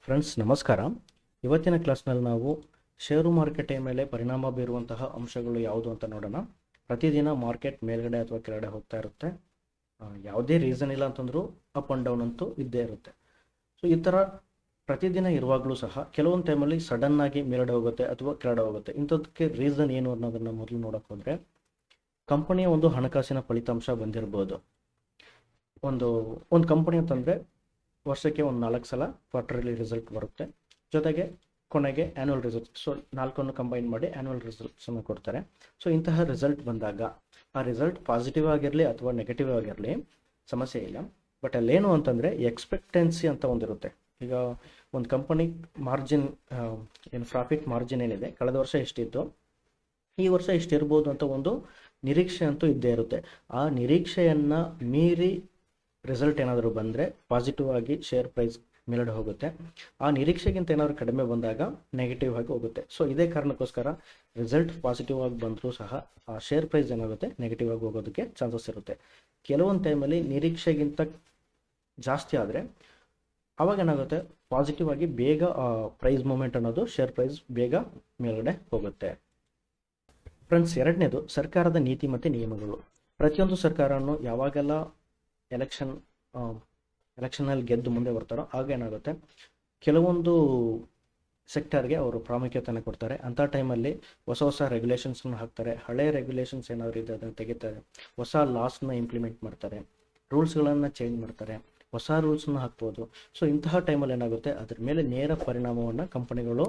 Friends ನಮಸ್ಕಾರ. ಇವತ್ತಿನ ಕ್ಲಾಸ್ನಲ್ಲಿ ನಾವು ಷೇರು ಮಾರುಕಟ್ಟೆ ಮೇಲೆ ಪರಿಣಾಮ ಬೀರುವಂತಹ ಅಂಶಗಳು ಯಾವುದು ಅಂತ ನೋಡೋಣ. ಪ್ರತಿದಿನ ಮಾರ್ಕೆಟ್ ಮೇಲ್ಗಡೆ ಅಥವಾ ಕೆಳಗಡೆ ಹೋಗ್ತಾ ಇರುತ್ತೆ. ಯಾವುದೇ ರೀಸನ್ ಇಲ್ಲ ಅಂತಂದ್ರೂ ಅಪ್ ಆ್ಯಂಡ್ ಡೌನ್ ಅಂತೂ ಇದ್ದೇ ಇರುತ್ತೆ. ಸೊ ಈ ಥರ ಪ್ರತಿದಿನ ಇರುವಾಗಲೂ ಸಹ ಕೆಲವೊಂದು ಟೈಮಲ್ಲಿ ಸಡನ್ನಾಗಿ ಮೇಲ್ಗಡೆ ಹೋಗುತ್ತೆ ಅಥವಾ ಕೆಳಗಡೆ ಹೋಗುತ್ತೆ. ಇಂಥದಕ್ಕೆ ರೀಸನ್ ಏನು ಅನ್ನೋದನ್ನು ಮೊದಲು ನೋಡೋಕೆ ಹೋದರೆ, ಕಂಪನಿಯ ಒಂದು ಹಣಕಾಸಿನ ಫಲಿತಾಂಶ ಬಂದಿರ್ಬೋದು. ಒಂದು ಕಂಪನಿ ಅಂತಂದರೆ ವರ್ಷಕ್ಕೆ ಒಂದು 4 ಸಲ ಕ್ವಾರ್ಟರ್ಲಿ ರಿಸಲ್ಟ್ ಬರುತ್ತೆ, ಜೊತೆಗೆ ಕೊನೆಗೆ ಆ್ಯನ್ಯುವಲ್ ರಿಸಲ್ಟ್. ಸೊ 4 ಕಂಬೈನ್ ಮಾಡಿ ಆ್ಯನ್ಯುವಲ್ ರಿಸಲ್ಟ್ಸನ್ನು ಕೊಡ್ತಾರೆ. ಸೊ ಇಂತಹ ರಿಸಲ್ಟ್ ಬಂದಾಗ ಆ ರಿಸಲ್ಟ್ ಪಾಸಿಟಿವ್ ಆಗಿರಲಿ ಅಥವಾ ನೆಗೆಟಿವ್ ಆಗಿರಲಿ ಸಮಸ್ಯೆ ಇಲ್ಲ. ಬಟ್ ಅಲ್ಲೇನು ಅಂತಂದರೆ ಎಕ್ಸ್ಪೆಕ್ಟೆನ್ಸಿ ಅಂತ ಒಂದಿರುತ್ತೆ. ಈಗ ಒಂದು ಕಂಪನಿ ಮಾರ್ಜಿನ್ ಏನು ಪ್ರಾಫಿಟ್ ಮಾರ್ಜಿನ್ ಏನಿದೆ, ಕಳೆದ ವರ್ಷ ಎಷ್ಟಿತ್ತು, ಈ ವರ್ಷ ಎಷ್ಟಿರ್ಬೋದು ಅಂತ ಒಂದು ನಿರೀಕ್ಷೆ ಅಂತೂ ಇದ್ದೇ ಇರುತ್ತೆ. ಆ ನಿರೀಕ್ಷೆಯನ್ನು ಮೀರಿ ರಿಸಲ್ಟ್ ಏನಾದರೂ ಬಂದರೆ ಪಾಸಿಟಿವ್ ಆಗಿ ಶೇರ್ ಪ್ರೈಸ್ ಮೇಲ್ಗಡೆ ಹೋಗುತ್ತೆ. ಆ ನಿರೀಕ್ಷೆಗಿಂತ ಏನಾದರೂ ಕಡಿಮೆ ಬಂದಾಗ ನೆಗೆಟಿವ್ ಆಗಿ ಹೋಗುತ್ತೆ. ಸೊ ಇದೇ ಕಾರಣಕ್ಕೋಸ್ಕರ ರಿಸಲ್ಟ್ ಪಾಸಿಟಿವ್ ಆಗಿ ಬಂದರೂ ಸಹ ಆ ಶೇರ್ ಪ್ರೈಸ್ ಏನಾಗುತ್ತೆ ನೆಗೆಟಿವ್ ಆಗಿ ಹೋಗೋದಕ್ಕೆ ಚಾನ್ಸಸ್ ಇರುತ್ತೆ. ಕೆಲವೊಂದು ಟೈಮಲ್ಲಿ ನಿರೀಕ್ಷೆಗಿಂತ ಜಾಸ್ತಿ ಆದರೆ ಅವಾಗ ಏನಾಗುತ್ತೆ, ಪಾಸಿಟಿವ್ ಆಗಿ ಬೇಗ ಪ್ರೈಸ್ ಮೂಮೆಂಟ್ ಅನ್ನೋದು, ಶೇರ್ ಪ್ರೈಸ್ ಬೇಗ ಮೇಲ್ಗಡೆ ಹೋಗುತ್ತೆ. ಫ್ರೆಂಡ್ಸ್, ಎರಡನೇದು ಸರ್ಕಾರದ ನೀತಿ ಮತ್ತು ನಿಯಮಗಳು. ಪ್ರತಿಯೊಂದು ಸರ್ಕಾರವನ್ನು ಯಾವಾಗೆಲ್ಲ ಎಲೆಕ್ಷನಲ್ಲಿ ಗೆದ್ದು ಮುಂದೆ ಬರ್ತಾರೋ ಆಗ ಏನಾಗುತ್ತೆ, ಕೆಲವೊಂದು ಸೆಕ್ಟರ್ಗೆ ಅವರು ಪ್ರಾಮುಖ್ಯತೆಯನ್ನು ಕೊಡ್ತಾರೆ. ಅಂಥ ಟೈಮಲ್ಲಿ ಹೊಸ ರೆಗ್ಯುಲೇಷನ್ಸ್ನ ಹಾಕ್ತಾರೆ. ಹಳೆ ರೆಗ್ಯುಲೇಷನ್ಸ್ ಏನಾದರೂ ಇದೆ ಅದನ್ನು ತೆಗಿತಾರೆ, ಹೊಸ ಲಾಸ್ನ ಇಂಪ್ಲಿಮೆಂಟ್ ಮಾಡ್ತಾರೆ, ರೂಲ್ಸ್ಗಳನ್ನು ಚೇಂಜ್ ಮಾಡ್ತಾರೆ, ಹೊಸ ರೂಲ್ಸನ್ನ ಹಾಕ್ಬೋದು. ಸೊ ಇಂತಹ ಟೈಮಲ್ಲಿ ಏನಾಗುತ್ತೆ, ಅದ್ರ ಮೇಲೆ ನೇರ ಪರಿಣಾಮವನ್ನು ಕಂಪನಿಗಳು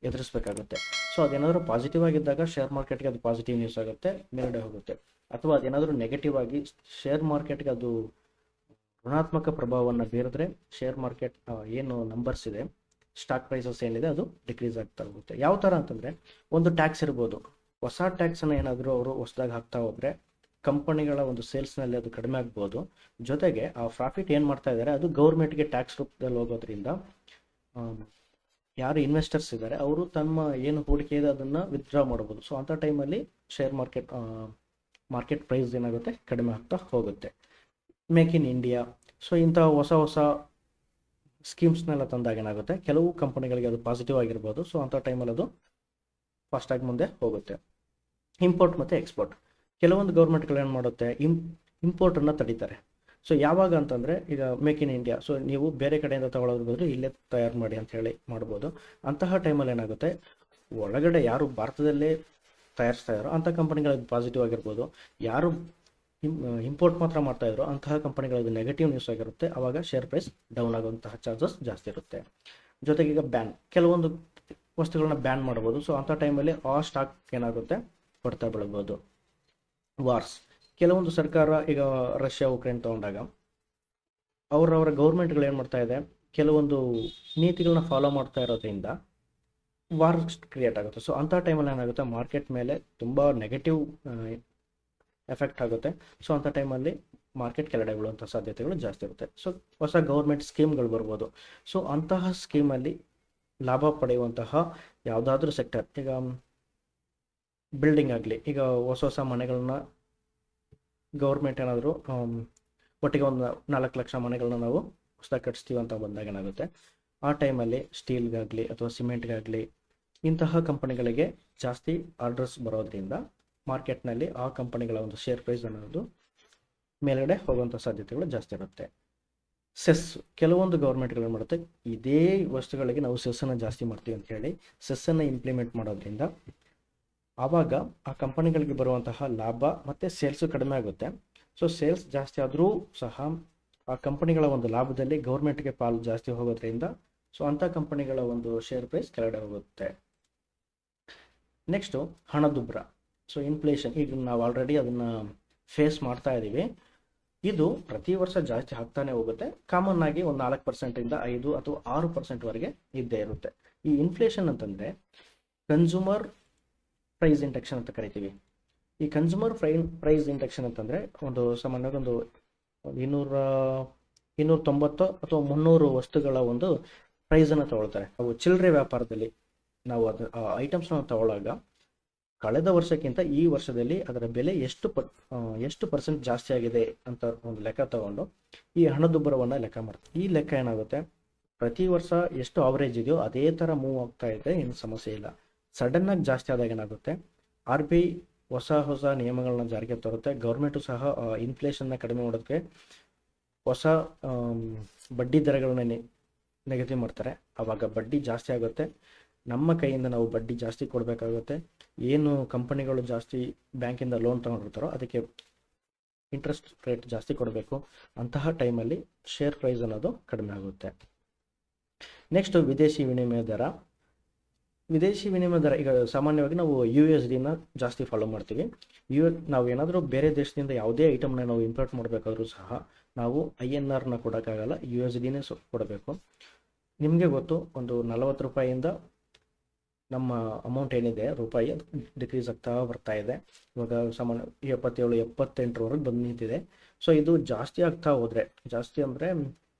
ಎದುರಿಸಬೇಕಾಗುತ್ತೆ. ಸೊ ಅದೇನಾದರೂ ಪಾಸಿಟಿವ್ ಆಗಿದ್ದಾಗ ಶೇರ್ ಮಾರ್ಕೆಟ್ಗೆ ಅದು ಪಾಸಿಟಿವ್ ನ್ಯೂಸ್ ಆಗುತ್ತೆ, ಮೇಲ್ಗಡೆ ಹೋಗುತ್ತೆ. ಅಥವಾ ಅದೇನಾದರೂ ನೆಗೆಟಿವ್ ಆಗಿ ಶೇರ್ ಮಾರ್ಕೆಟ್ಗೆ ಅದು ಋಣಾತ್ಮಕ ಪ್ರಭಾವವನ್ನು ಬೀರಿದ್ರೆ ಶೇರ್ ಮಾರ್ಕೆಟ್ ಏನು ನಂಬರ್ಸ್ ಇದೆ, ಸ್ಟಾಕ್ ಪ್ರೈಸಸ್ ಏನಿದೆ, ಅದು ಡಿಕ್ರೀಸ್ ಆಗ್ತಾ ಹೋಗುತ್ತೆ. ಯಾವ ಥರ ಅಂತಂದರೆ, ಒಂದು ಟ್ಯಾಕ್ಸ್ ಇರ್ಬೋದು. ಹೊಸ ಟ್ಯಾಕ್ಸನ್ನು ಏನಾದರೂ ಅವರು ಹೊಸದಾಗಿ ಹಾಕ್ತಾ ಹೋದರೆ ಕಂಪನಿಗಳ ಒಂದು ಸೇಲ್ಸ್ನಲ್ಲಿ ಅದು ಕಡಿಮೆ ಆಗ್ಬೋದು. ಜೊತೆಗೆ ಆ ಪ್ರಾಫಿಟ್ ಏನು ಮಾಡ್ತಾ ಇದ್ದಾರೆ ಅದು ಗೌರ್ಮೆಂಟ್ಗೆ ಟ್ಯಾಕ್ಸ್ ರೂಪದಲ್ಲಿ ಹೋಗೋದ್ರಿಂದ ಯಾರು ಇನ್ವೆಸ್ಟರ್ಸ್ ಇದ್ದಾರೆ ಅವರು ತಮ್ಮ ಏನು ಹೂಡಿಕೆ ಇದೆ ಅದನ್ನು ವಿತ್ಡ್ರಾ ಮಾಡ್ಬೋದು. ಸೊ ಅಂಥ ಟೈಮಲ್ಲಿ ಶೇರ್ ಮಾರ್ಕೆಟ್ ಪ್ರೈಸ್ ಏನಾಗುತ್ತೆ, ಕಡಿಮೆ ಆಗ್ತಾ ಹೋಗುತ್ತೆ. ಮೇಕ್ ಇನ್ ಇಂಡಿಯಾ, ಸೊ ಇಂಥ ಹೊಸ ಸ್ಕೀಮ್ಸ್ನೆಲ್ಲ ತಂದಾಗ ಏನಾಗುತ್ತೆ, ಕೆಲವು ಕಂಪನಿಗಳಿಗೆ ಅದು ಪಾಸಿಟಿವ್ ಆಗಿರ್ಬೋದು. ಸೊ ಅಂಥ ಟೈಮಲ್ಲಿ ಅದು ಫಾಸ್ಟಾಗಿ ಮುಂದೆ ಹೋಗುತ್ತೆ. ಇಂಪೋರ್ಟ್ ಮತ್ತು ಎಕ್ಸ್ಪೋರ್ಟ್, ಕೆಲವೊಂದು ಗೌರ್ಮೆಂಟ್ಗಳು ಏನು ಮಾಡುತ್ತೆ, ಇಂಪೋರ್ಟನ್ನು ತಡೀತಾರೆ. ಸೊ ಯಾವಾಗ ಅಂತಂದರೆ, ಈಗ ಮೇಕ್ ಇನ್ ಇಂಡಿಯಾ, ಸೊ ನೀವು ಬೇರೆ ಕಡೆಯಿಂದ ತಗೊಳ್ಳೋದ್ರ ಬದಲು ಇಲ್ಲೇ ತಯಾರು ಮಾಡಿ ಅಂತ ಹೇಳಿ ಮಾಡ್ಬೋದು. ಅಂತಹ ಟೈಮಲ್ಲಿ ಏನಾಗುತ್ತೆ, ಒಳಗಡೆ ಯಾರು ಭಾರತದಲ್ಲೇ ತಯಾರಿಸ್ತಾ ಇದ್ದಾರೋ ಅಂಥ ಕಂಪನಿಗಳಿಗೆ ಪಾಸಿಟಿವ್ ಆಗಿರ್ಬೋದು. ಯಾರು ಇಂಪೋರ್ಟ್ ಮಾತ್ರ ಮಾಡ್ತಾ ಇದ್ರು ಅಂತಹ ಕಂಪನಿಗಳದ್ದು ನೆಗೆಟಿವ್ ನ್ಯೂಸ್ ಆಗಿರುತ್ತೆ. ಆವಾಗ ಶೇರ್ ಪ್ರೈಸ್ ಡೌನ್ ಆಗುವಂತಹ ಚಾನ್ಸಸ್ ಜಾಸ್ತಿ ಇರುತ್ತೆ. ಜೊತೆಗೆ ಈಗ ಕೆಲವೊಂದು ವಸ್ತುಗಳನ್ನ ಬ್ಯಾನ್ ಮಾಡ್ಬೋದು. ಸೊ ಅಂಥ ಟೈಮಲ್ಲಿ ಆ ಸ್ಟಾಕ್ ಏನಾಗುತ್ತೆ, ಹೊಡ್ತಾ ಬೆಳಬೋದು. ವಾರ್ಸ್, ಕೆಲವೊಂದು ಸರ್ಕಾರ, ಈಗ ರಷ್ಯಾ ಉಕ್ರೇನ್ ತಗೊಂಡಾಗ ಅವರವರ ಗೌರ್ಮೆಂಟ್ಗಳು ಏನು ಮಾಡ್ತಾ ಇದೆ, ಕೆಲವೊಂದು ನೀತಿಗಳನ್ನ ಫಾಲೋ ಮಾಡ್ತಾ ಇರೋದ್ರಿಂದ ವಾರ್ ಕ್ರಿಯೇಟ್ ಆಗುತ್ತೆ. ಸೊ ಅಂಥ ಟೈಮಲ್ಲಿ ಏನಾಗುತ್ತೆ, ಮಾರ್ಕೆಟ್ ಮೇಲೆ ತುಂಬ ನೆಗೆಟಿವ್ ಎಫೆಕ್ಟ್ ಆಗುತ್ತೆ. ಸೊ ಅಂಥ ಟೈಮಲ್ಲಿ ಮಾರ್ಕೆಟ್ ಕೆಳಗಡೆ ಬೀಳುವಂಥ ಸಾಧ್ಯತೆಗಳು ಜಾಸ್ತಿ ಇರುತ್ತೆ. ಸೊ ಹೊಸ ಗೌರ್ಮೆಂಟ್ ಸ್ಕೀಮ್ಗಳು ಬರ್ಬೋದು. ಸೊ ಅಂತಹ ಸ್ಕೀಮಲ್ಲಿ ಲಾಭ ಪಡೆಯುವಂತಹ ಯಾವುದಾದ್ರೂ ಸೆಕ್ಟರ್, ಈಗ ಬಿಲ್ಡಿಂಗ್ ಆಗಲಿ, ಈಗ ಹೊಸ ಮನೆಗಳನ್ನ ಗೌರ್ಮೆಂಟ್ ಏನಾದರೂ ಒಟ್ಟಿಗೆ ಒಂದು 4 ಲಕ್ಷ ಮನೆಗಳನ್ನ ನಾವು ಹೊಸದಾಗಿ ಕಟ್ಟಿಸ್ತೀವಿ ಅಂತ ಬಂದಾಗ ಏನಾಗುತ್ತೆ, ಆ ಟೈಮಲ್ಲಿ ಸ್ಟೀಲ್ಗಾಗಲಿ ಅಥವಾ ಸಿಮೆಂಟ್ಗಾಗಲಿ ಇಂತಹ ಕಂಪನಿಗಳಿಗೆ ಜಾಸ್ತಿ ಆರ್ಡರ್ಸ್ ಬರೋದ್ರಿಂದ ಮಾರ್ಕೆಟ್ನಲ್ಲಿ ಆ ಕಂಪನಿಗಳ ಒಂದು ಶೇರ್ ಪ್ರೈಸ್ ಅನ್ನೋದು ಮೇಲ್ಗಡೆ ಹೋಗುವಂಥ ಸಾಧ್ಯತೆಗಳು ಜಾಸ್ತಿ ಇರುತ್ತೆ. ಸೆಸ್, ಕೆಲವೊಂದು ಗೌರ್ಮೆಂಟ್ಗಳು ಏನು ಮಾಡುತ್ತೆ, ಇದೇ ವಸ್ತುಗಳಿಗೆ ನಾವು ಸೆಸ್ಸನ್ನು ಜಾಸ್ತಿ ಮಾಡ್ತೀವಿ ಅಂತ ಹೇಳಿ ಸೆಸ್ಸನ್ನು ಇಂಪ್ಲಿಮೆಂಟ್ ಮಾಡೋದ್ರಿಂದ ಆವಾಗ ಆ ಕಂಪನಿಗಳಿಗೆ ಬರುವಂತಹ ಲಾಭ ಮತ್ತು ಸೇಲ್ಸು ಕಡಿಮೆ ಆಗುತ್ತೆ. ಸೊ ಸೇಲ್ಸ್ ಜಾಸ್ತಿ ಆದರೂ ಸಹ ಆ ಕಂಪನಿಗಳ ಒಂದು ಲಾಭದಲ್ಲಿ ಗೌರ್ಮೆಂಟ್ಗೆ ಪಾಲು ಜಾಸ್ತಿ ಹೋಗೋದ್ರಿಂದ ಸೊ ಅಂಥ ಕಂಪನಿಗಳ ಒಂದು ಶೇರ್ ಪ್ರೈಸ್ ಕೆಳಗಡೆ ಹೋಗುತ್ತೆ. ನೆಕ್ಸ್ಟು ಹಣದುಬ್ಬರ. ಸೊ ಇನ್ಫ್ಲೇಷನ್, ಈಗ ನಾವು ಆಲ್ರೆಡಿ ಅದನ್ನು ಫೇಸ್ ಮಾಡ್ತಾ ಇದ್ದೀವಿ. ಇದು ಪ್ರತಿ ವರ್ಷ ಜಾಸ್ತಿ ಆಗ್ತಾನೆ ಹೋಗುತ್ತೆ. ಕಾಮನ್ ಆಗಿ ಒಂದು 4%ಇಂದ 5 ಅಥವಾ 6%ವರೆಗೆ ಇದ್ದೇ ಇರುತ್ತೆ. ಈ ಇನ್ಫ್ಲೇಷನ್ ಅಂತಂದರೆ ಕನ್ಸ್ಯೂಮರ್ ಪ್ರೈಸ್ ಇಂಡೆಕ್ಷನ್ ಅಂತ ಕರಿತೀವಿ. ಈ ಕನ್ಸ್ಯೂಮರ್ ಪ್ರೈಸ್ ಇಂಡೆಕ್ಷನ್ ಅಂತಂದರೆ ಒಂದು ಸಾಮಾನ್ಯವಾಗಿ ಒಂದು 290 ಅಥವಾ 300 ವಸ್ತುಗಳ ಒಂದು ಪ್ರೈಸನ್ನು ತಗೊಳ್ತಾರೆ. ಅವು ಚಿಲ್ಲರೆ ವ್ಯಾಪಾರದಲ್ಲಿ ನಾವು ಐಟಮ್ಸ್ನ ತಗೊಳ್ಳಾಗ ಕಳೆದ ವರ್ಷಕ್ಕಿಂತ ಈ ವರ್ಷದಲ್ಲಿ ಅದರ ಬೆಲೆ ಎಷ್ಟು ಪರ್ಸೆಂಟ್ ಜಾಸ್ತಿ ಆಗಿದೆ ಅಂತ ಒಂದು ಲೆಕ್ಕ ತಗೊಂಡು ಈ ಹಣದುಬ್ಬರವನ್ನು ಲೆಕ್ಕ ಮಾಡ್ತೀವಿ. ಈ ಲೆಕ್ಕ ಏನಾಗುತ್ತೆ, ಪ್ರತಿ ವರ್ಷ ಎಷ್ಟು ಅವರೇಜ್ ಇದೆಯೋ ಅದೇ ಥರ ಮೂವ್ ಆಗ್ತಾ ಇದೆ, ಏನು ಸಮಸ್ಯೆ ಇಲ್ಲ. ಸಡನ್ನಾಗಿ ಜಾಸ್ತಿ ಆದಾಗ ಏನಾಗುತ್ತೆ, ಆರ್ ಬಿ ಐ ಹೊಸ ಹೊಸ ನಿಯಮಗಳನ್ನ ಜಾರಿಗೆ ತರುತ್ತೆ. ಗೌರ್ಮೆಂಟು ಸಹ ಇನ್ಫ್ಲೇಷನ್ನ ಕಡಿಮೆ ಮಾಡೋದಕ್ಕೆ ಹೊಸ ಬಡ್ಡಿ ದರಗಳನ್ನ ನಿಗದಿ ಮಾಡ್ತಾರೆ. ಆವಾಗ ಬಡ್ಡಿ ಜಾಸ್ತಿ ಆಗುತ್ತೆ, ನಮ್ಮ ಕೈಯಿಂದ ನಾವು ಬಡ್ಡಿ ಜಾಸ್ತಿ ಕೊಡಬೇಕಾಗುತ್ತೆ. ಏನು ಕಂಪನಿಗಳು ಜಾಸ್ತಿ ಬ್ಯಾಂಕಿಂದ ಲೋನ್ ತಗೊಂಡಿರ್ತಾರೋ ಅದಕ್ಕೆ ಇಂಟ್ರೆಸ್ಟ್ ರೇಟ್ ಜಾಸ್ತಿ ಕೊಡಬೇಕು. ಅಂತಹ ಟೈಮಲ್ಲಿ ಶೇರ್ ಪ್ರೈಸ್ ಅನ್ನೋದು ಕಡಿಮೆ ಆಗುತ್ತೆ. ನೆಕ್ಸ್ಟು ವಿದೇಶಿ ವಿನಿಮಯ ದರ. ವಿದೇಶಿ ವಿನಿಮಯ ದರ ಈಗ ಸಾಮಾನ್ಯವಾಗಿ ನಾವು USD ಜಾಸ್ತಿ ಫಾಲೋ ಮಾಡ್ತೀವಿ. ನಾವು ಏನಾದರೂ ಬೇರೆ ದೇಶದಿಂದ ಯಾವುದೇ ಐಟಮ್ನ ನಾವು ಇಂಪೋರ್ಟ್ ಮಾಡಬೇಕಾದ್ರೂ ಸಹ ನಾವು INR ಕೊಡೋಕ್ಕಾಗಲ್ಲ, USD ಕೊಡಬೇಕು. ನಿಮಗೆ ಗೊತ್ತು, ಒಂದು 40 ರೂಪಾಯಿಯಿಂದ ನಮ್ಮ ಅಮೌಂಟ್ ಏನಿದೆ ರೂಪಾಯಿ ಅದು ಡಿಕ್ರೀಸ್ ಆಗ್ತಾ ಬರ್ತಾ ಇದೆ. ಇವಾಗ ಸಾಮಾನ್ಯ 77, 78ವರೆಗೆ ಬಂದು ನಿಂತಿದೆ. ಸೊ ಇದು ಜಾಸ್ತಿ ಆಗ್ತಾ ಹೋದರೆ, ಜಾಸ್ತಿ ಅಂದರೆ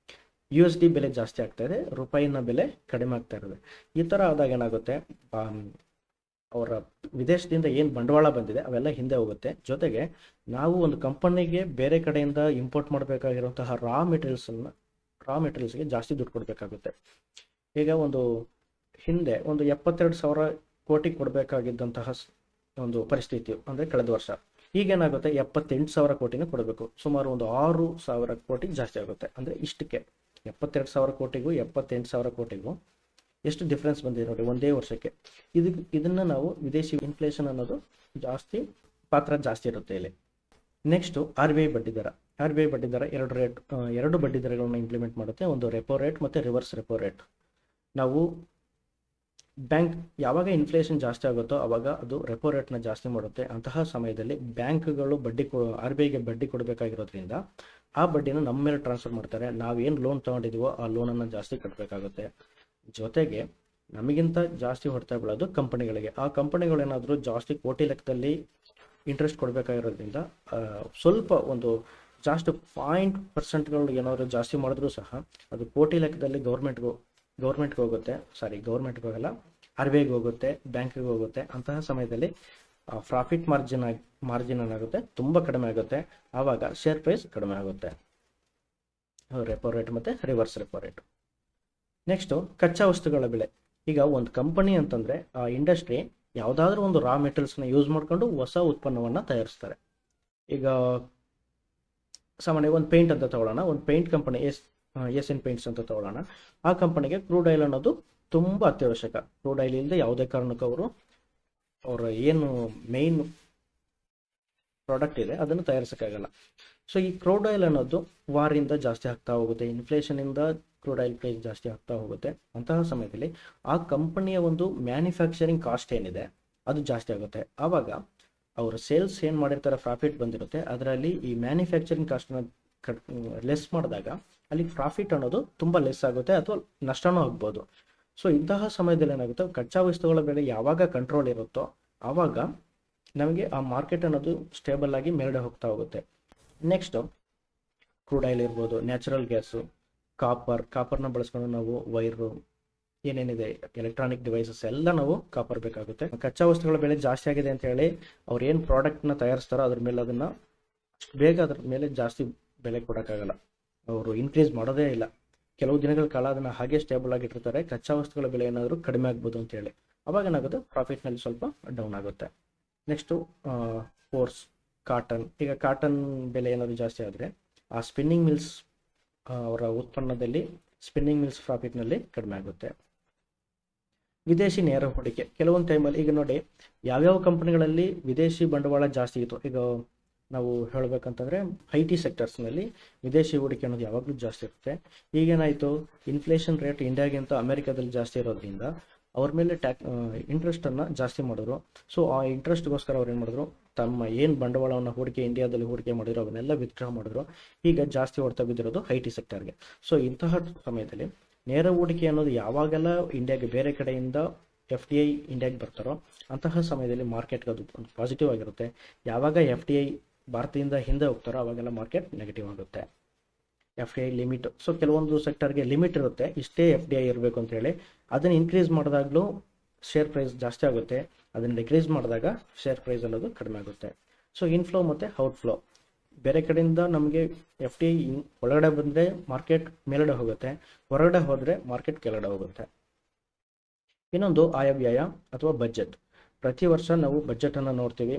USD ಬೆಲೆ ಜಾಸ್ತಿ ಆಗ್ತಾ ಇದೆ, ರೂಪಾಯಿನ ಬೆಲೆ ಕಡಿಮೆ ಆಗ್ತಾ ಇರೋದು. ಈ ಥರ ಆದಾಗ ಏನಾಗುತ್ತೆ, ಅವರ ವಿದೇಶದಿಂದ ಏನು ಬಂಡವಾಳ ಬಂದಿದೆ ಅವೆಲ್ಲ ಹಿಂದೆ ಹೋಗುತ್ತೆ. ಜೊತೆಗೆ ನಾವು ಒಂದು ಕಂಪನಿಗೆ ಬೇರೆ ಕಡೆಯಿಂದ ಇಂಪೋರ್ಟ್ ಮಾಡಬೇಕಾಗಿರುವಂತಹ ರಾ ಮೆಟೀರಿಯಲ್ಸ್ಗೆ ಜಾಸ್ತಿ ದುಡ್ಡು ಕೊಡಬೇಕಾಗುತ್ತೆ. ಈಗ ಹಿಂದೆ 72,000 ಕೋಟಿ ಕೊಡಬೇಕಾಗಿದ್ದಂತಹ ಒಂದು ಪರಿಸ್ಥಿತಿ ಅಂದರೆ ಕಳೆದ ವರ್ಷ, ಈಗೇನಾಗುತ್ತೆ 78,000 ಕೋಟಿನ ಕೊಡಬೇಕು. ಸುಮಾರು ಒಂದು 6,000 ಕೋಟಿ ಜಾಸ್ತಿ ಆಗುತ್ತೆ. ಅಂದರೆ ಇಷ್ಟಕ್ಕೆ 72,000 ಕೋಟಿಗೂ 78,000 ಕೋಟಿಗೂ ಎಷ್ಟು ಡಿಫ್ರೆನ್ಸ್ ಬಂದಿದೆ ನೋಡಿ ಒಂದೇ ವರ್ಷಕ್ಕೆ. ಇದನ್ನು ನಾವು ವಿದೇಶಿ ಇನ್ಫ್ಲೇಷನ್ ಅನ್ನೋದು ಪಾತ್ರ ಜಾಸ್ತಿ ಇರುತ್ತೆ ಇಲ್ಲಿ. ನೆಕ್ಸ್ಟು RBI ಬಡ್ಡಿ ದರ. RBI ಬಡ್ಡಿ ದರ ಎರಡು ಬಡ್ಡಿ ದರಗಳನ್ನ ಇಂಪ್ಲಿಮೆಂಟ್ ಮಾಡುತ್ತೆ. ಒಂದು ರೆಪೋ ರೇಟ್ ಮತ್ತು ರಿವರ್ಸ್ ರೆಪೋ ರೇಟ್. ನಾವು ಬ್ಯಾಂಕ್ ಯಾವಾಗ ಇನ್ಫ್ಲೇಷನ್ ಜಾಸ್ತಿ ಆಗುತ್ತೋ ಆವಾಗ ಅದು ರೆಪೋ ರೇಟ್ನ ಜಾಸ್ತಿ ಮಾಡುತ್ತೆ. ಅಂತಹ ಸಮಯದಲ್ಲಿ ಬ್ಯಾಂಕ್ಗಳು RBIಗೆ ಬಡ್ಡಿ ಕೊಡಬೇಕಾಗಿರೋದ್ರಿಂದ ಆ ಬಡ್ಡಿನ ನಮ್ಮ ಮೇಲೆ ಟ್ರಾನ್ಸ್ಫರ್ ಮಾಡ್ತಾರೆ. ನಾವೇನು ಲೋನ್ ತೊಗೊಂಡಿದ್ದೀವೋ ಆ ಲೋನನ್ನು ಜಾಸ್ತಿ ಕಟ್ಟಬೇಕಾಗುತ್ತೆ. ಜೊತೆಗೆ ನಮಗಿಂತ ಜಾಸ್ತಿ ಹೊಡ್ತಾ ಬೀಳೋದು ಕಂಪನಿಗಳಿಗೆ. ಆ ಕಂಪನಿಗಳೇನಾದರೂ ಜಾಸ್ತಿ ಕೋಟಿ ಲೆಕ್ಕದಲ್ಲಿ ಇಂಟ್ರೆಸ್ಟ್ ಕೊಡಬೇಕಾಗಿರೋದ್ರಿಂದ ಸ್ವಲ್ಪ ಒಂದು ಜಾಸ್ತಿ 0.% ಏನಾದರೂ ಜಾಸ್ತಿ ಮಾಡಿದ್ರೂ ಸಹ ಅದು ಕೋಟಿ ಲೆಕ್ಕದಲ್ಲಿ ಗೌರ್ಮೆಂಟ್ಗೆ ಹೋಗುತ್ತೆ. ಗೌರ್ಮೆಂಟ್ಗೆ ಹೋಗಲ್ಲ, RBIಗೆ ಹೋಗುತ್ತೆ, ಬ್ಯಾಂಕಿಗೆ ಹೋಗುತ್ತೆ. ಅಂತಹ ಸಮಯದಲ್ಲಿ ಪ್ರಾಫಿಟ್ ಮಾರ್ಜಿನ್ ಏನಾಗುತ್ತೆ ತುಂಬ ಕಡಿಮೆ ಆಗುತ್ತೆ. ಆವಾಗ ಶೇರ್ ಪ್ರೈಸ್ ಕಡಿಮೆ ಆಗುತ್ತೆ. ರೆಪೋ ರೇಟ್ ಮತ್ತು ರಿವರ್ಸ್ ರೆಪೋ ರೇಟ್. ನೆಕ್ಸ್ಟು ಕಚ್ಚಾ ವಸ್ತುಗಳ ಬೆಲೆ. ಈಗ ಒಂದು ಕಂಪನಿ ಅಂತಂದರೆ ಆ ಇಂಡಸ್ಟ್ರಿ ಯಾವುದಾದ್ರೂ ಒಂದು ರಾ ಮೆಟೀರಿಯಲ್ಸ್ನ ಯೂಸ್ ಮಾಡಿಕೊಂಡು ಹೊಸ ಉತ್ಪನ್ನವನ್ನು ತಯಾರಿಸ್ತಾರೆ. ಈಗ ಸಾಮಾನ್ಯ ಒಂದು ಪೇಂಟ್ ಅಂತ ತಗೊಳ್ಳೋಣ, ಒಂದು ಪೇಂಟ್ ಕಂಪನಿ ಏಷ್ಯನ್ ಪೇಂಟ್ಸ್ ಅಂತ ತಗೊಳ್ಳೋಣ. ಆ ಕಂಪನಿಗೆ ಕ್ರೂಡ್ ಆಯಿಲ್ ಅನ್ನೋದು ತುಂಬ ಅತ್ಯವಶ್ಯಕ. ಕ್ರೂಡ್ ಆಯಿಲ್ ಇಲ್ಲದೆ ಯಾವುದೇ ಕಾರಣಕ್ಕೂ ಅವರ ಏನು ಮೇನ್ ಪ್ರಾಡಕ್ಟ್ ಇದೆ ಅದನ್ನು ತಯಾರಿಸೋಕ್ಕಾಗಲ್ಲ. ಸೊ ಈ ಕ್ರೂಡ್ ಆಯಿಲ್ ಅನ್ನೋದು ವಾರಿಂದ ಜಾಸ್ತಿ ಆಗ್ತಾ ಹೋಗುತ್ತೆ, ಇನ್ಫ್ಲೇಷನಿಂದ ಕ್ರೂಡ್ ಆಯಿಲ್ ಪ್ರೈಸ್ ಜಾಸ್ತಿ ಆಗ್ತಾ ಹೋಗುತ್ತೆ. ಅಂತಹ ಸಮಯದಲ್ಲಿ ಆ ಕಂಪನಿಯ ಒಂದು ಮ್ಯಾನುಫ್ಯಾಕ್ಚರಿಂಗ್ ಕಾಸ್ಟ್ ಏನಿದೆ ಅದು ಜಾಸ್ತಿ ಆಗುತ್ತೆ. ಆವಾಗ ಅವರ ಸೇಲ್ಸ್ ಏನು ಮಾಡಿರ್ತಾರೆ, ಪ್ರಾಫಿಟ್ ಬಂದಿರುತ್ತೆ, ಅದರಲ್ಲಿ ಈ ಮ್ಯಾನುಫ್ಯಾಕ್ಚರಿಂಗ್ ಕಾಸ್ಟ್ನ ಲೆಸ್ ಮಾಡಿದಾಗ ಅಲ್ಲಿ ಪ್ರಾಫಿಟ್ ಅನ್ನೋದು ತುಂಬ ಲೆಸ್ ಆಗುತ್ತೆ ಅಥವಾ ನಷ್ಟನೂ ಆಗ್ಬೋದು. ಸೊ ಇಂತಹ ಸಮಯದಲ್ಲಿ ಏನಾಗುತ್ತೆ, ಕಚ್ಚಾ ವಸ್ತುಗಳ ಬೆಲೆ ಯಾವಾಗ ಕಂಟ್ರೋಲ್ ಇರುತ್ತೋ ಆವಾಗ ನಮಗೆ ಆ ಮಾರ್ಕೆಟ್ ಅನ್ನೋದು ಸ್ಟೇಬಲ್ ಆಗಿ ಮೇಲ್ಗಡೆ ಹೋಗ್ತಾ ಹೋಗುತ್ತೆ. ನೆಕ್ಸ್ಟು ಕ್ರೂಡ್ ಆಯಿಲ್ ಇರ್ಬೋದು, ನ್ಯಾಚುರಲ್ ಗ್ಯಾಸು, ಕಾಪರ್ನ ಬಳಸ್ಕೊಂಡು ನಾವು ವೈರು ಏನೇನಿದೆ ಎಲೆಕ್ಟ್ರಾನಿಕ್ ಡಿವೈಸಸ್ ಎಲ್ಲ ನಾವು ಕಾಪರ್ ಬೇಕಾಗುತ್ತೆ. ಕಚ್ಚಾ ವಸ್ತುಗಳ ಬೆಲೆ ಜಾಸ್ತಿ ಆಗಿದೆ ಅಂತ ಹೇಳಿ ಅವ್ರು ಏನು ಪ್ರಾಡಕ್ಟ್ನ ತಯಾರಿಸ್ತಾರೋ ಅದ್ರ ಮೇಲೆ ಅದನ್ನು ಬೇಗ ಅದ್ರ ಮೇಲೆ ಜಾಸ್ತಿ ಬೆಲೆ ಕೊಡೋಕ್ಕಾಗಲ್ಲ. ಅವರು ಇನ್ಕ್ರೀಸ್ ಮಾಡೋದೇ ಇಲ್ಲ. ಕೆಲವು ದಿನಗಳ ಕಾಲ ಅದನ್ನು ಹಾಗೆ ಸ್ಟೇಬಲ್ ಆಗಿಟ್ಟಿರ್ತಾರೆ. ಕಚ್ಚಾ ವಸ್ತುಗಳ ಬೆಲೆ ಏನಾದರೂ ಕಡಿಮೆ ಆಗ್ಬೋದು ಅಂತೇಳಿ ಅವಾಗ ಏನಾಗುತ್ತೆ, ಪ್ರಾಫಿಟ್ನಲ್ಲಿ ಸ್ವಲ್ಪ ಡೌನ್ ಆಗುತ್ತೆ. Next force cotton. ಈಗ ಕಾಟನ್ ಬೆಲೆ ಏನಾದರೂ ಜಾಸ್ತಿ ಆದರೆ ಆ ಸ್ಪಿನ್ನಿಂಗ್ ಮಿಲ್ಸ್ ಅವರ ಉತ್ಪನ್ನದಲ್ಲಿ ಸ್ಪಿನ್ನಿಂಗ್ ಮಿಲ್ಸ್ ಪ್ರಾಫಿಟ್ನಲ್ಲಿ ಕಡಿಮೆ ಆಗುತ್ತೆ. ವಿದೇಶಿ ನೇರ ಹೂಡಿಕೆ. ಕೆಲವೊಂದು ಟೈಮಲ್ಲಿ ಈಗ ನೋಡಿ ಯಾವ್ಯಾವ ಕಂಪನಿಗಳಲ್ಲಿ ವಿದೇಶಿ ಬಂಡವಾಳ ಜಾಸ್ತಿ ಇತ್ತು. ಈಗ ನಾವು ಹೇಳಬೇಕಂತಂದರೆ IT ಸೆಕ್ಟರ್ಸ್ನಲ್ಲಿ ವಿದೇಶಿ ಹೂಡಿಕೆ ಅನ್ನೋದು ಯಾವಾಗಲೂ ಜಾಸ್ತಿ ಇರುತ್ತೆ. ಈಗೇನಾಯಿತು, ಇನ್ಫ್ಲೇಷನ್ ರೇಟ್ ಇಂಡಿಯಾಗಿಂತ ಅಮೆರಿಕಾದಲ್ಲಿ ಜಾಸ್ತಿ ಇರೋದ್ರಿಂದ ಅವ್ರ ಮೇಲೆ ಇಂಟ್ರೆಸ್ಟನ್ನು ಜಾಸ್ತಿ ಮಾಡಿದ್ರು. ಸೊ ಆ ಇಂಟ್ರೆಸ್ಟ್ಗೋಸ್ಕರ ಅವ್ರು ಏನು ಮಾಡಿದ್ರು, ತಮ್ಮ ಏನು ಬಂಡವಾಳವನ್ನು ಇಂಡಿಯಾದಲ್ಲಿ ಹೂಡಿಕೆ ಮಾಡಿದ್ರು ಅವನ್ನೆಲ್ಲ ವಿತ್ಡ್ರಾ ಮಾಡಿದ್ರು. ಈಗ ಜಾಸ್ತಿ ಹೊಡ್ತಾ ಬಿದ್ದಿರೋದು IT ಸೆಕ್ಟರ್ಗೆ. ಸೊ ಇಂತಹ ಸಮಯದಲ್ಲಿ ನೇರ ಹೂಡಿಕೆ ಅನ್ನೋದು ಯಾವಾಗೆಲ್ಲ ಇಂಡಿಯಾಗೆ ಬೇರೆ ಕಡೆಯಿಂದ FDI ಇಂಡಿಯಾಗೆ ಬರ್ತಾರೋ ಅಂತಹ ಸಮಯದಲ್ಲಿ ಮಾರ್ಕೆಟ್ಗೆ ಅದು ಒಂದು ಪಾಸಿಟಿವ್ ಆಗಿರುತ್ತೆ. ಯಾವಾಗ FDI ಭಾರತದಿಂದ ಹಿಂದೆ ಹೋಗ್ತಾರೋ ಅವಾಗೆಲ್ಲ ಮಾರ್ಕೆಟ್ ನೆಗೆಟಿವ್ ಆಗುತ್ತೆ. FDI limit. ಸೊ ಕೆಲವೊಂದು ಸೆಕ್ಟರ್ಗೆ ಲಿಮಿಟ್ ಇರುತ್ತೆ, ಇಷ್ಟೇ FDI ಇರಬೇಕು ಅಂತ ಹೇಳಿ. ಅದನ್ನು ಇನ್ಕ್ರೀಸ್ ಮಾಡಿದಾಗಲೂ ಶೇರ್ ಪ್ರೈಸ್ ಜಾಸ್ತಿ ಆಗುತ್ತೆ, ಅದನ್ನು ಡಿಕ್ರೀಸ್ ಮಾಡಿದಾಗ ಶೇರ್ ಪ್ರೈಸ್ ಅನ್ನೋದು ಕಡಿಮೆ ಆಗುತ್ತೆ. ಸೊ ಇನ್ಫ್ಲೋ ಮತ್ತು ಔಟ್ಫ್ಲೋ. ಬೇರೆ ಕಡೆಯಿಂದ ನಮಗೆ ಎಫ್ ಡಿ ಐ ಒಳಗಡೆ ಬಂದರೆ ಮಾರ್ಕೆಟ್ ಮೇಲ್ಗಡೆ ಹೋಗುತ್ತೆ, ಹೊರಗಡೆ ಹೋದರೆ ಮಾರ್ಕೆಟ್ ಕೆಳಗಡೆ ಹೋಗುತ್ತೆ. ಇನ್ನೊಂದು ಆಯವ್ಯಯ ಅಥವಾ ಬಜೆಟ್. ಪ್ರತಿ ವರ್ಷ ನಾವು ಬಜೆಟನ್ನು ನೋಡ್ತೀವಿ.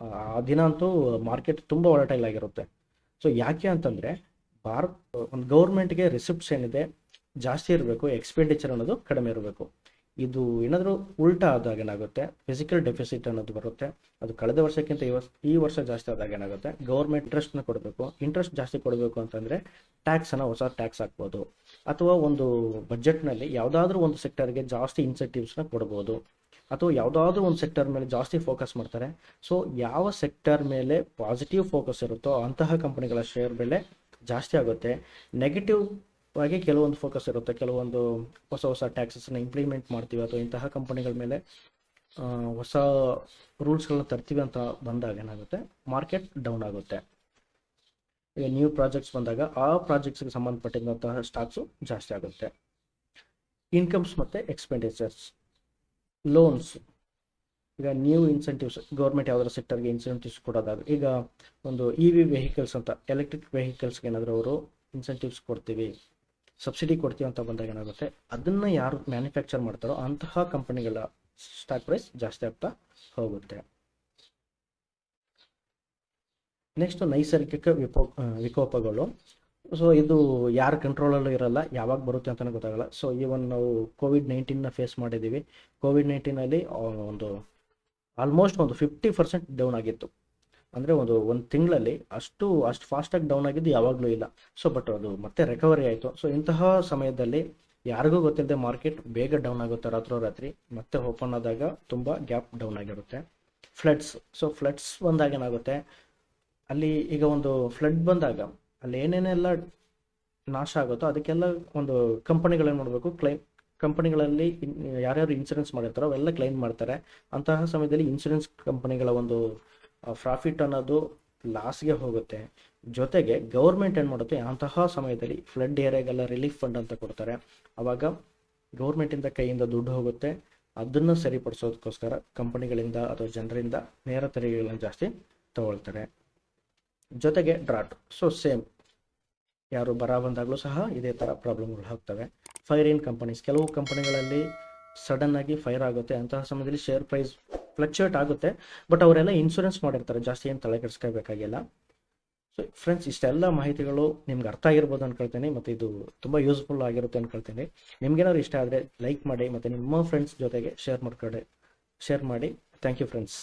ಆ ದಿನ ಅಂತೂ ಮಾರ್ಕೆಟ್ ತುಂಬ ವಾಲಟೈಲ್ ಆಗಿರುತ್ತೆ. ಸೊ ಯಾಕೆ ಅಂತಂದರೆ ಒಂದು ಗೌರ್ಮೆಂಟ್ಗೆ ರಿಸಿಪ್ಟ್ಸ್ ಏನಿದೆ ಜಾಸ್ತಿ ಇರಬೇಕು, ಎಕ್ಸ್ಪೆಂಡಿಚರ್ ಅನ್ನೋದು ಕಡಿಮೆ ಇರಬೇಕು. ಇದು ಏನಾದರೂ ಉಲ್ಟಾ ಆದಾಗ ಏನಾಗುತ್ತೆ, ಫಿಸಿಕಲ್ ಡೆಫಿಸಿಟ್ ಅನ್ನೋದು ಬರುತ್ತೆ. ಅದು ಕಳೆದ ವರ್ಷಕ್ಕಿಂತ ಈ ವರ್ಷ ಜಾಸ್ತಿ ಆದಾಗ ಏನಾಗುತ್ತೆ, ಗೌರ್ಮೆಂಟ್ ಇಂಟ್ರೆಸ್ಟ್ನ ಕೊಡಬೇಕು. ಇಂಟ್ರೆಸ್ಟ್ ಜಾಸ್ತಿ ಕೊಡಬೇಕು ಅಂತಂದರೆ ಟ್ಯಾಕ್ಸನ್ನು ಹೊಸ ಟ್ಯಾಕ್ಸ್ ಹಾಕ್ಬೋದು, ಅಥವಾ ಒಂದು ಬಜೆಟ್ನಲ್ಲಿ ಯಾವುದಾದ್ರೂ ಒಂದು ಸೆಕ್ಟರ್ಗೆ ಜಾಸ್ತಿ ಇನ್ಸೆಂಟಿವ್ಸ್ನ ಕೊಡ್ಬೋದು, ಅಥವಾ ಯಾವುದಾದ್ರೂ ಒಂದು ಸೆಕ್ಟರ್ ಮೇಲೆ ಜಾಸ್ತಿ ಫೋಕಸ್ ಮಾಡ್ತಾರೆ. ಸೊ ಯಾವ ಸೆಕ್ಟರ್ ಮೇಲೆ ಪಾಸಿಟಿವ್ ಫೋಕಸ್ ಇರುತ್ತೋ ಅಂತಹ ಕಂಪನಿಗಳ ಶೇರ್ ಬೆಲೆ ಜಾಸ್ತಿ ಆಗುತ್ತೆ. ನೆಗೆಟಿವ್ ಆಗಿ ಕೆಲವೊಂದು ಫೋಕಸ್ ಇರುತ್ತೆ, ಕೆಲವೊಂದು ಹೊಸ ಟ್ಯಾಕ್ಸಸ್ನ ಇಂಪ್ಲಿಮೆಂಟ್ ಮಾಡ್ತೀವಿ ಅಥವಾ ಇಂತಹ ಕಂಪನಿಗಳ ಮೇಲೆ ಹೊಸ ರೂಲ್ಸ್ಗಳನ್ನ ತರ್ತೀವಿ ಅಂತ ಬಂದಾಗ ಏನಾಗುತ್ತೆ, ಮಾರ್ಕೆಟ್ ಡೌನ್ ಆಗುತ್ತೆ. ಈಗ ನ್ಯೂ ಪ್ರಾಜೆಕ್ಟ್ಸ್ ಬಂದಾಗ ಆ ಪ್ರಾಜೆಕ್ಟ್ಸ್ಗೆ ಸಂಬಂಧಪಟ್ಟಿದ್ದಂತಹ ಸ್ಟಾಕ್ಸು ಜಾಸ್ತಿ ಆಗುತ್ತೆ. ಇನ್ಕಮ್ಸ್ ಮತ್ತು ಎಕ್ಸ್ಪೆಂಡಿಚರ್ಸ್, ಲೋನ್ಸ್. ಈಗ ನ್ಯೂ ಇನ್ಸೆಂಟಿವ್ಸ್, ಗೌರ್ಮೆಂಟ್ ಯಾವ್ದಾದ್ರು ಸೆಕ್ಟರ್ಗೆ ಇನ್ಸೆಂಟಿವ್ಸ್ ಕೊಡೋದಾದ್ರೆ, ಈಗ ಒಂದು EV ವೆಹಿಕಲ್ಸ್ ಅಂತ, ಎಲೆಕ್ಟ್ರಿಕ್ ವೆಹಿಕಲ್ಸ್ಗೆ ಏನಾದರೂ ಅವರು ಇನ್ಸೆಂಟಿವ್ಸ್ ಕೊಡ್ತೀವಿ, ಸಬ್ಸಿಡಿ ಕೊಡ್ತೀವಿ ಅಂತ ಬಂದಾಗ ಏನಾಗುತ್ತೆ, ಅದನ್ನು ಯಾರು ಮ್ಯಾನುಫ್ಯಾಕ್ಚರ್ ಮಾಡ್ತಾರೋ ಅಂತಹ ಕಂಪನಿಗಳ ಸ್ಟಾಕ್ ಪ್ರೈಸ್ ಜಾಸ್ತಿ ಆಗ್ತಾ ಹೋಗುತ್ತೆ. ನೆಕ್ಸ್ಟ್ ನೈಸರ್ಗಿಕ ವಿಕೋಪಗಳು. ಸೊ ಇದು ಯಾರ ಕಂಟ್ರೋಲಲ್ಲೂ ಇರಲ್ಲ, ಯಾವಾಗ ಬರುತ್ತೆ ಅಂತಲೇ ಗೊತ್ತಾಗಲ್ಲ. ಸೊ ಈವನ್ ನಾವು ಕೋವಿಡ್-19ನ ಫೇಸ್ ಮಾಡಿದ್ದೀವಿ. ಕೋವಿಡ್-19ನಲ್ಲಿ ಒಂದು ಆಲ್ಮೋಸ್ಟ್ ಒಂದು 50% ಡೌನ್ ಆಗಿತ್ತು. ಅಂದರೆ ಒಂದು ತಿಂಗಳಲ್ಲಿ ಅಷ್ಟು ಫಾಸ್ಟಾಗಿ ಡೌನ್ ಆಗಿದ್ದು ಯಾವಾಗಲೂ ಇಲ್ಲ. ಸೊ ಬಟ್ ಅದು ಮತ್ತೆ ರಿಕವರಿ ಆಯಿತು. ಸೊ ಇಂತಹ ಸಮಯದಲ್ಲಿ ಯಾರಿಗೂ ಗೊತ್ತಿಲ್ಲದೆ ಮಾರ್ಕೆಟ್ ಬೇಗ ಡೌನ್ ಆಗುತ್ತೆ, ರಾತ್ರೋರಾತ್ರಿ ಮತ್ತೆ ಓಪನ್ ಆದಾಗ ತುಂಬ ಗ್ಯಾಪ್ ಡೌನ್ ಆಗಿರುತ್ತೆ. ಸೊ ಫ್ಲಡ್ಸ್ ಬಂದಾಗ ಏನಾಗುತ್ತೆ, ಅಲ್ಲಿ ಈಗ ಒಂದು ಫ್ಲಡ್ ಬಂದಾಗ ಅಲ್ಲಿ ಏನೇನೆಲ್ಲ ನಾಶ ಆಗುತ್ತೋ ಅದಕ್ಕೆಲ್ಲ ಒಂದು ಕಂಪನಿಗಳೇನು ಮಾಡಬೇಕು, ಕಂಪನಿಗಳಲ್ಲಿ ಯಾರ್ಯಾರು ಇನ್ಸೂರೆನ್ಸ್ ಮಾಡಿರ್ತಾರೋ ಅವೆಲ್ಲ ಕ್ಲೈಮ್ ಮಾಡ್ತಾರೆ. ಅಂತಹ ಸಮಯದಲ್ಲಿ ಇನ್ಸೂರೆನ್ಸ್ ಕಂಪನಿಗಳ ಒಂದು ಪ್ರಾಫಿಟ್ ಅನ್ನೋದು ಲಾಸ್ಗೆ ಹೋಗುತ್ತೆ. ಜೊತೆಗೆ ಗೌರ್ಮೆಂಟ್ ಏನು ಮಾಡುತ್ತೆ, ಅಂತಹ ಸಮಯದಲ್ಲಿ ಫ್ಲಡ್ ಏರಿಯಾಗೆಲ್ಲ ರಿಲೀಫ್ ಫಂಡ್ ಅಂತ ಕೊಡ್ತಾರೆ. ಆವಾಗ ಗೌರ್ಮೆಂಟಿಂದ ಕೈಯಿಂದ ದುಡ್ಡು ಹೋಗುತ್ತೆ. ಅದನ್ನು ಸರಿಪಡಿಸೋದಕ್ಕೋಸ್ಕರ ಕಂಪನಿಗಳಿಂದ ಅಥವಾ ಜನರಿಂದ ನೇರ ತೆರಿಗೆಗಳನ್ನು ಜಾಸ್ತಿ ತಗೊಳ್ತಾರೆ. ಜೊತೆಗೆ ಡ್ರಾಟ್. ಸೊ ಸೇಮ್, ಯಾರು ಬರ ಬಂದಾಗಲೂ ಸಹ ಇದೇ ಥರ ಪ್ರಾಬ್ಲಮ್ಗಳು ಆಗ್ತವೆ. ಫೈರ್ ಇನ್ ಕಂಪನೀಸ್, ಕೆಲವು ಕಂಪನಿಗಳಲ್ಲಿ ಸಡನ್ ಆಗಿ ಫೈರ್ ಆಗುತ್ತೆ. ಅಂತಹ ಸಮಯದಲ್ಲಿ ಶೇರ್ ಪ್ರೈಸ್ ಫ್ಲಕ್ಚುಯೇಟ್ ಆಗುತ್ತೆ. ಬಟ್ ಅವರೆಲ್ಲ ಇನ್ಶೂರೆನ್ಸ್ ಮಾಡಿರ್ತಾರೆ, ಜಾಸ್ತಿ ಏನು ತಲೆ ಕೆಡಿಸ್ಕೋಬೇಕಾಗಿಲ್ಲ. ಸೊ ಫ್ರೆಂಡ್ಸ್, ಇಷ್ಟೆಲ್ಲ ಮಾಹಿತಿಗಳು ನಿಮ್ಗೆ ಅರ್ಥ ಆಗಿರ್ಬೋದು ಅನ್ಕೊಳ್ತೀನಿ, ಮತ್ತು ಇದು ತುಂಬ ಯೂಸ್ಫುಲ್ ಆಗಿರುತ್ತೆ ಅನ್ಕೊಳ್ತೀನಿ. ನಿಮ್ಗೇನಾದ್ರು ಇಷ್ಟ ಆದರೆ ಲೈಕ್ ಮಾಡಿ, ಮತ್ತು ನಿಮ್ಮ ಫ್ರೆಂಡ್ಸ್ ಜೊತೆಗೆ ಶೇರ್ ಮಾಡಿ. Thank you friends.